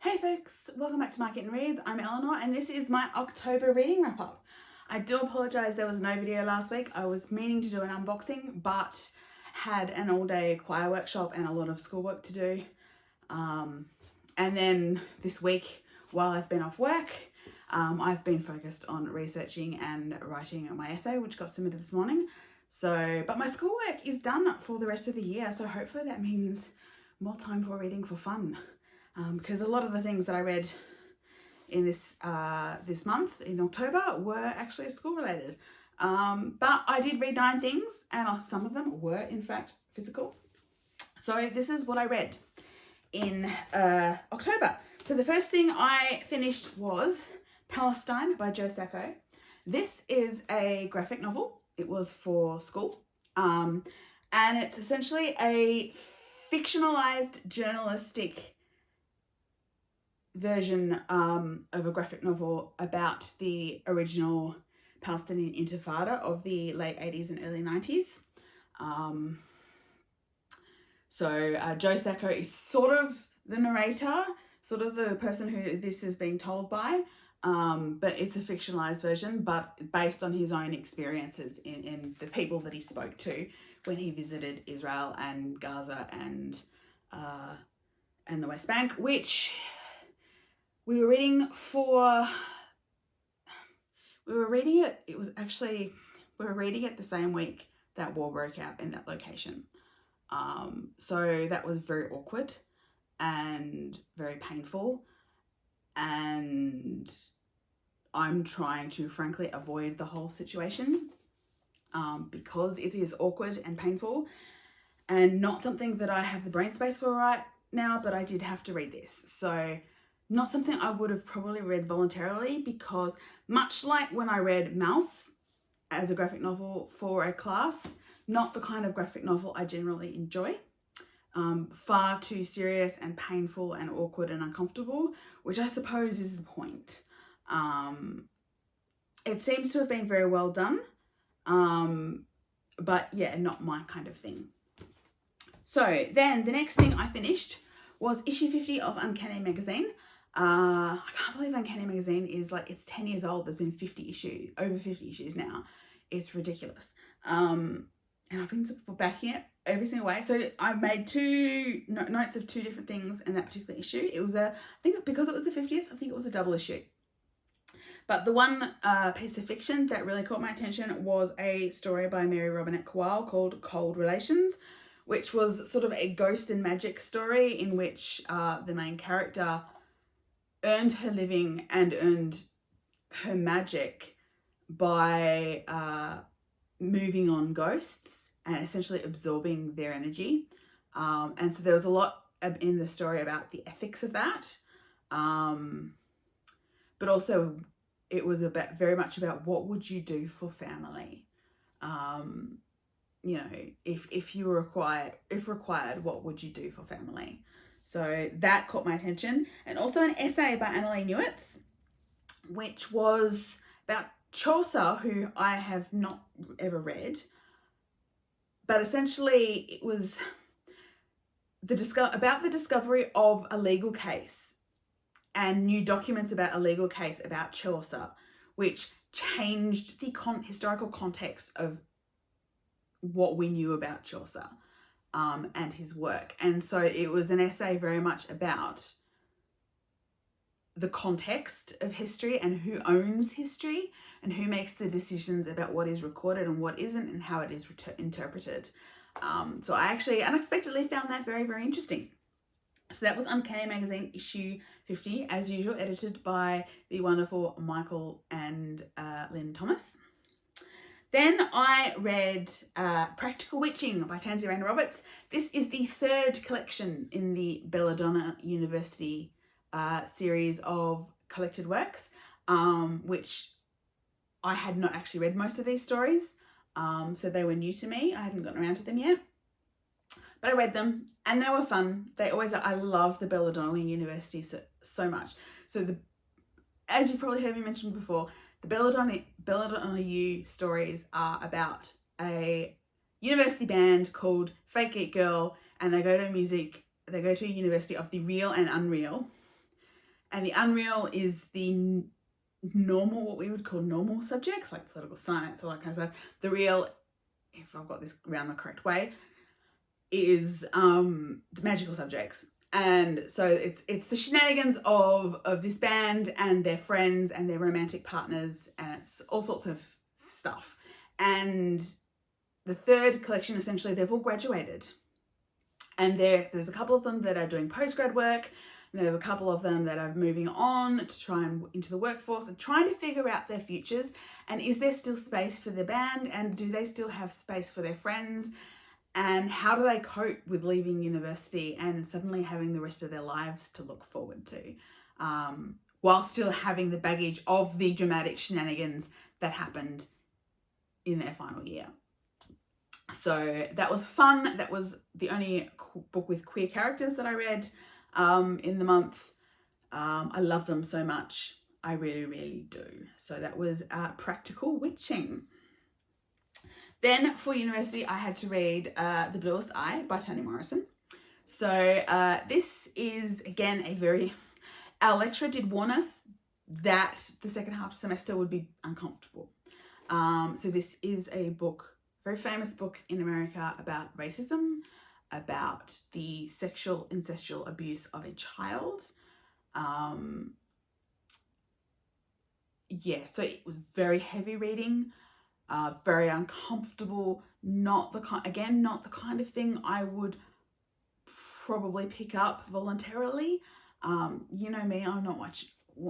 Hey folks, welcome back to Market and Reads. I'm Eleanor and this is my October reading wrap up. I do apologise there was no video last week. I was meaning to do an unboxing but had an all day choir workshop and a lot of schoolwork to do. And then this week while I've been off work, I've been focused on researching and writing my essay which got submitted this morning. But my schoolwork is done for the rest of the year, so hopefully that means more time for reading for fun. Because a lot of the things that I read in this month in October were actually school related. But I did read 9 things and some of them were in fact physical. So this is what I read in October. So the first thing I finished was Palestine by Jo Sacco. This is a graphic novel. It was for school. And it's essentially a fictionalized journalistic version of a graphic novel about the original Palestinian Intifada of the late 80s and early 90s. Jo Sacco is sort of the narrator, sort of the person who this is being told by, but it's a fictionalized version, but based on his own experiences in the people that he spoke to when he visited Israel and Gaza and the West Bank, which we were reading it the same week that war broke out in that location. So that was very awkward and very painful, and I'm trying to frankly avoid the whole situation because it is awkward and painful and not something that I have the brain space for right now, but I did have to read this. So not something I would have probably read voluntarily, because much like when I read Mouse as a graphic novel for a class, not the kind of graphic novel I generally enjoy. Far too serious and painful and awkward and uncomfortable, which I suppose is the point. It seems to have been very well done, but yeah, not my kind of thing. So then the next thing I finished was issue 50 of Uncanny Magazine. I can't believe Uncanny Magazine is it's 10 years old. There's been over 50 issues now. It's ridiculous. And I've been backing it every single way. So I made 2 notes of 2 different things in that particular issue. It was I think because it was the 50th, I think it was a double issue. But the one piece of fiction that really caught my attention was a story by Mary Robinette Kowal called Cold Relations, which was sort of a ghost and magic story in which the main character earned her living and earned her magic by moving on ghosts and essentially absorbing their energy. And so there was a lot in the story about the ethics of that. But also it was very much about what would you do for family? If required, what would you do for family? So that caught my attention. And also an essay by Annalee Newitz, which was about Chaucer, who I have not ever read. But essentially it was about the discovery of a legal case and new documents about a legal case about Chaucer, which changed the historical context of what we knew about Chaucer and his work. And so it was an essay very much about the context of history and who owns history and who makes the decisions about what is recorded and what isn't and how it is interpreted. So I actually unexpectedly found that very, very interesting. So that was Uncanny Magazine issue 50, as usual, edited by the wonderful Michael and Lynn Thomas. Then I read Practical Witching by Tansy Rayner Roberts. This is the 3rd collection in the Belladonna University series of collected works, which I had not actually read most of these stories, so they were new to me. I hadn't gotten around to them yet, but I read them and they were fun. They always are. I love the Belladonna University so much. So as you've probably heard me mention before, the Belladonna U stories are about a university band called Fake Geek Girl, and they go to a university of the real and unreal, And the unreal is the normal, what we would call normal subjects, like political science, all that kind of stuff. The real, if I've got this around the correct way, is the magical subjects. And so it's the shenanigans of this band and their friends and their romantic partners, and it's all sorts of stuff. And the third collection, essentially, they've all graduated. And there's a couple of them that are doing postgrad work, and there's a couple of them that are moving on to try and into the workforce and trying to figure out their futures. And is there still space for the band? And do they still have space for their friends? And how do they cope with leaving university and suddenly having the rest of their lives to look forward to, while still having the baggage of the dramatic shenanigans that happened in their final year? So that was fun. That was the only book with queer characters that I read in the month. I love them so much. I really, really do. So that was Practical Witching. Then for university, I had to read The Bluest Eye by Toni Morrison. So this is, again, our lecturer did warn us that the second half semester would be uncomfortable. So this is a book, very famous book in America about racism, about the sexual incestual abuse of a child. So it was very heavy reading. Very uncomfortable, not the kind of thing I would probably pick up voluntarily. You know me, I'm not much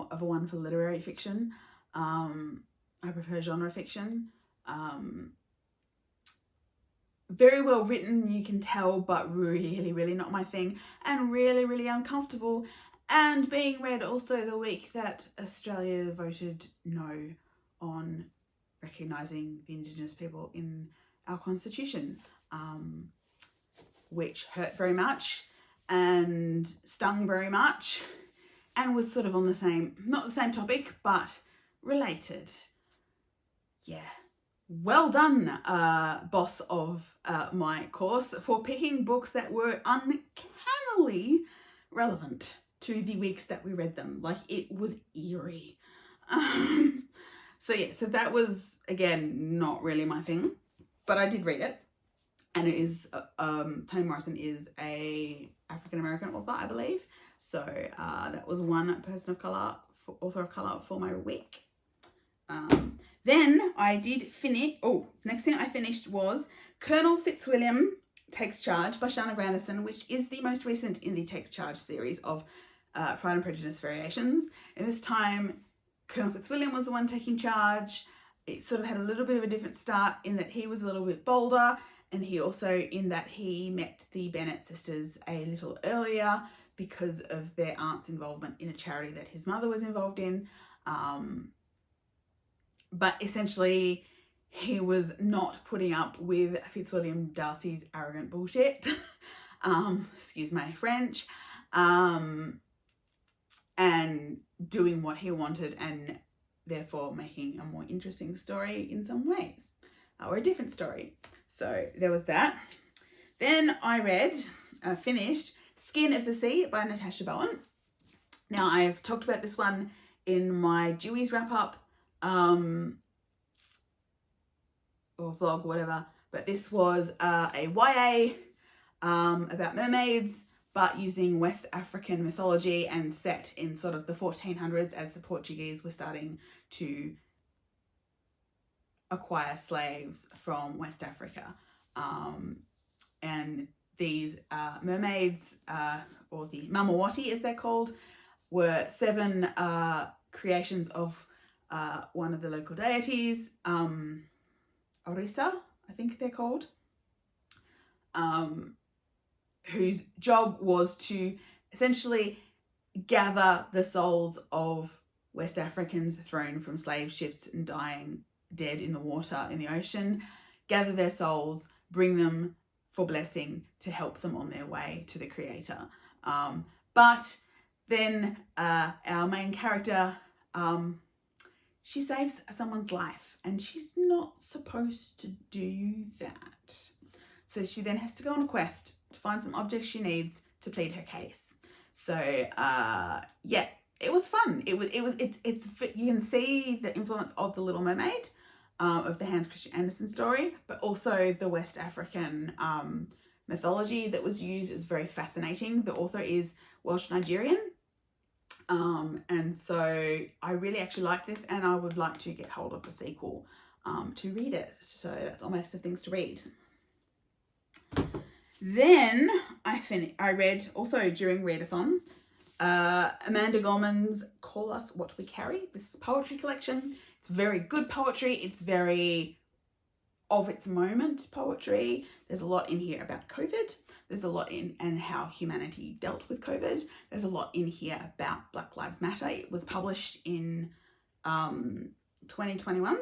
of a one for literary fiction. I prefer genre fiction. Very well written, you can tell, but really, really not my thing, and really, really uncomfortable. And being read also the week that Australia voted no on recognising the Indigenous people in our constitution, which hurt very much and stung very much, and was sort of on the same, not the same topic, but related. Yeah. Well done, boss of my course, for picking books that were uncannily relevant to the weeks that we read them. Like, it was eerie. So that was, again, not really my thing, but I did read it. And it is, Toni Morrison is a African-American author, I believe. So that was one person of colour, author of colour for my week. Then I did finish, next thing I finished was Colonel Fitzwilliam Takes Charge by Shana Grandison, which is the most recent in the Takes Charge series of Pride and Prejudice variations. And this time, Colonel Fitzwilliam was the one taking charge. It sort of had a little bit of a different start in that he was a little bit bolder, and he also in that he met the Bennet sisters a little earlier because of their aunt's involvement in a charity that his mother was involved in. But essentially, he was not putting up with Fitzwilliam Darcy's arrogant bullshit. Excuse my French. And doing what he wanted, and therefore making a more interesting story in some ways, or a different story. So there was that. Then I finished Skin of the Sea by Natasha Bowen. Now, I have talked about this one in my Dewey's wrap-up, or vlog, whatever, but this was a YA about mermaids, but using West African mythology and set in sort of the 1400s as the Portuguese were starting to acquire slaves from West Africa. And these mermaids, or the Mamawati as they're called, were 7 creations of one of the local deities, Orisa, I think they're called, whose job was to essentially gather the souls of West Africans thrown from slave ships and dying dead in the water, in the ocean, gather their souls, bring them for blessing to help them on their way to the Creator. But then our main character, she saves someone's life, and she's not supposed to do that. So she then has to go on a quest to find some objects she needs to plead her case. So it was fun. It's you can see the influence of The Little Mermaid, of the Hans Christian Andersen story, but also the West African mythology that was used is very fascinating. The author is Welsh Nigerian. And so I really actually like this, and I would like to get hold of the sequel to read it. So that's on my list of things to read. Then I read also during Readathon Amanda Gorman's Call Us What We Carry. This is poetry collection. It's very good poetry. It's very of its moment poetry. There's a lot in here about COVID. There's a lot in and how humanity dealt with COVID. There's a lot in here about Black Lives Matter. It was published in 2021.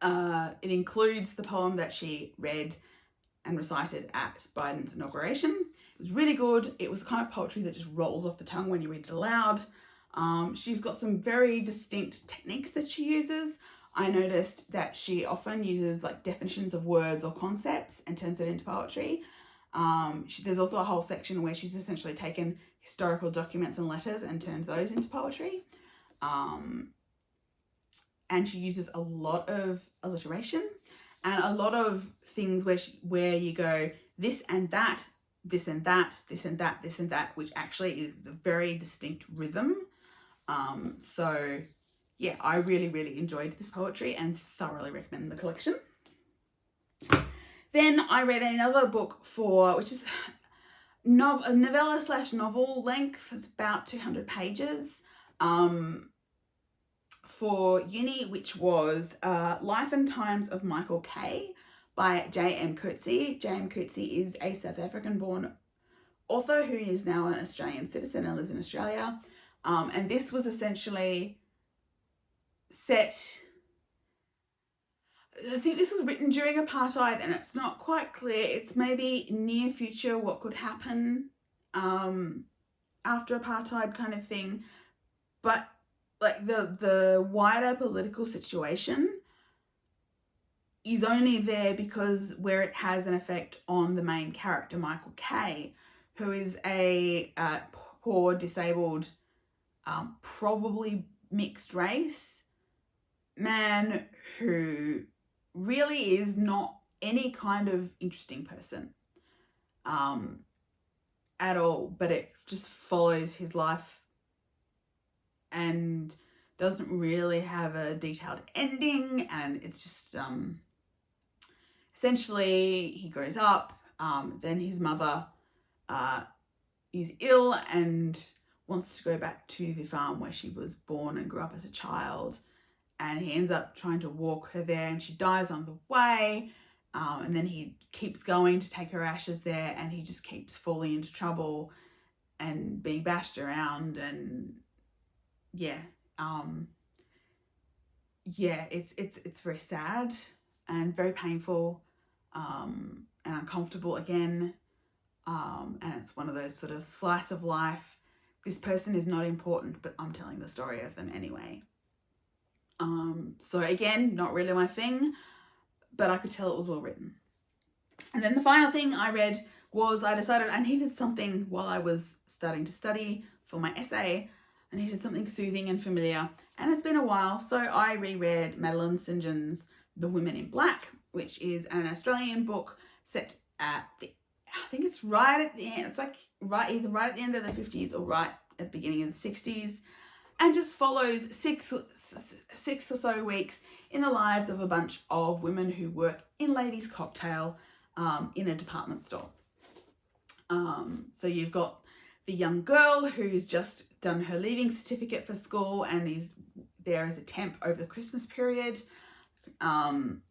It includes the poem that she read and recited at Biden's inauguration. It was really good. It was kind of poetry that just rolls off the tongue when you read it aloud. She's got some very distinct techniques that she uses. I noticed that she often uses like definitions of words or concepts and turns it into poetry. There's also a whole section where she's essentially taken historical documents and letters and turned those into poetry. And she uses a lot of alliteration and a lot of things where you go this and that, this and that, this and that, this and that, which actually is a very distinct rhythm. So yeah, I really, really enjoyed this poetry and thoroughly recommend the collection. Then I read another book which is a novella / novel length. It's about 200 pages for uni, which was Life and Times of Michael Kay by J.M. Coetzee. J.M. Coetzee is a South African-born author who is now an Australian citizen and lives in Australia. And this was essentially set... I think this was written during apartheid, and it's not quite clear. It's maybe near future what could happen after apartheid kind of thing. But like the wider political situation is only there because where it has an effect on the main character, Michael Kay, who is a poor, disabled, probably mixed race man who really is not any kind of interesting person at all, but it just follows his life and doesn't really have a detailed ending, and it's just essentially he grows up, then his mother is ill and wants to go back to the farm where she was born and grew up as a child, and he ends up trying to walk her there, and she dies on the way, and then he keeps going to take her ashes there, and he just keeps falling into trouble and being bashed around, and it's very sad and very painful and uncomfortable again, and it's one of those sort of slice of life. This person is not important, but I'm telling the story of them anyway. So again, not really my thing, but I could tell it was well written. And then the final thing I read was I decided I needed something while I was starting to study for my essay. I needed something soothing and familiar, and it's been a while, so I reread Madeline St. John's The Women in Black, which is an Australian book set at I think it's right at the end. It's like either right at the end of the 50s or right at the beginning of the 60s, and just follows six or so weeks in the lives of a bunch of women who work in Ladies Cocktail in a department store. So you've got the young girl who's just done her leaving certificate for school and is there as a temp over the Christmas period, and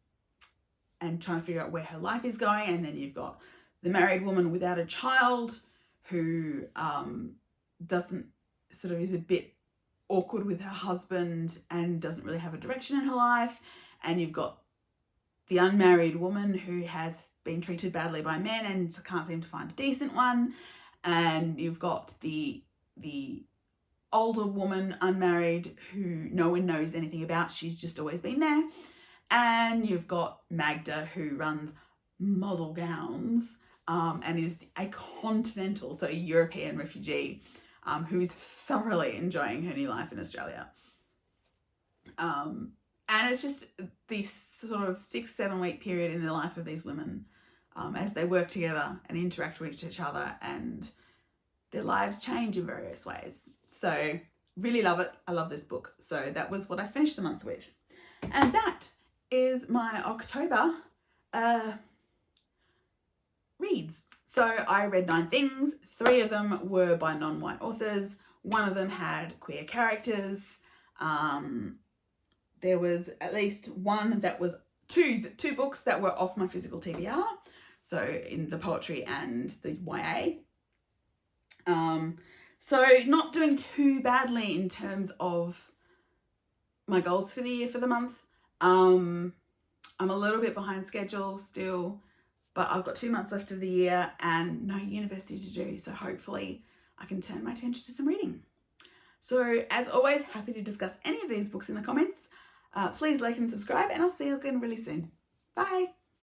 trying to figure out where her life is going. And then you've got the married woman without a child who is a bit awkward with her husband and doesn't really have a direction in her life. And you've got the unmarried woman who has been treated badly by men and can't seem to find a decent one. And you've got the older woman, unmarried, who no one knows anything about. She's just always been there. And you've got Magda, who runs model gowns and is a continental, so a European refugee, who is thoroughly enjoying her new life in Australia. And it's just this sort of 6-7 week period in the life of these women as they work together and interact with each other, and their lives change in various ways. So really love it. I love this book. So that was what I finished the month with. And that is my October reads. So I read 9 things. 3 of them were by non-white authors. 1 of them had queer characters. There was at least one that was two books that were off my physical TBR. So in the poetry and the YA. So not doing too badly in terms of my goals for the year, for the month. I'm a little bit behind schedule still, but I've got 2 months left of the year and no university to do. So hopefully I can turn my attention to some reading. So as always, happy to discuss any of these books in the comments. Please like and subscribe, and I'll see you again really soon. Bye.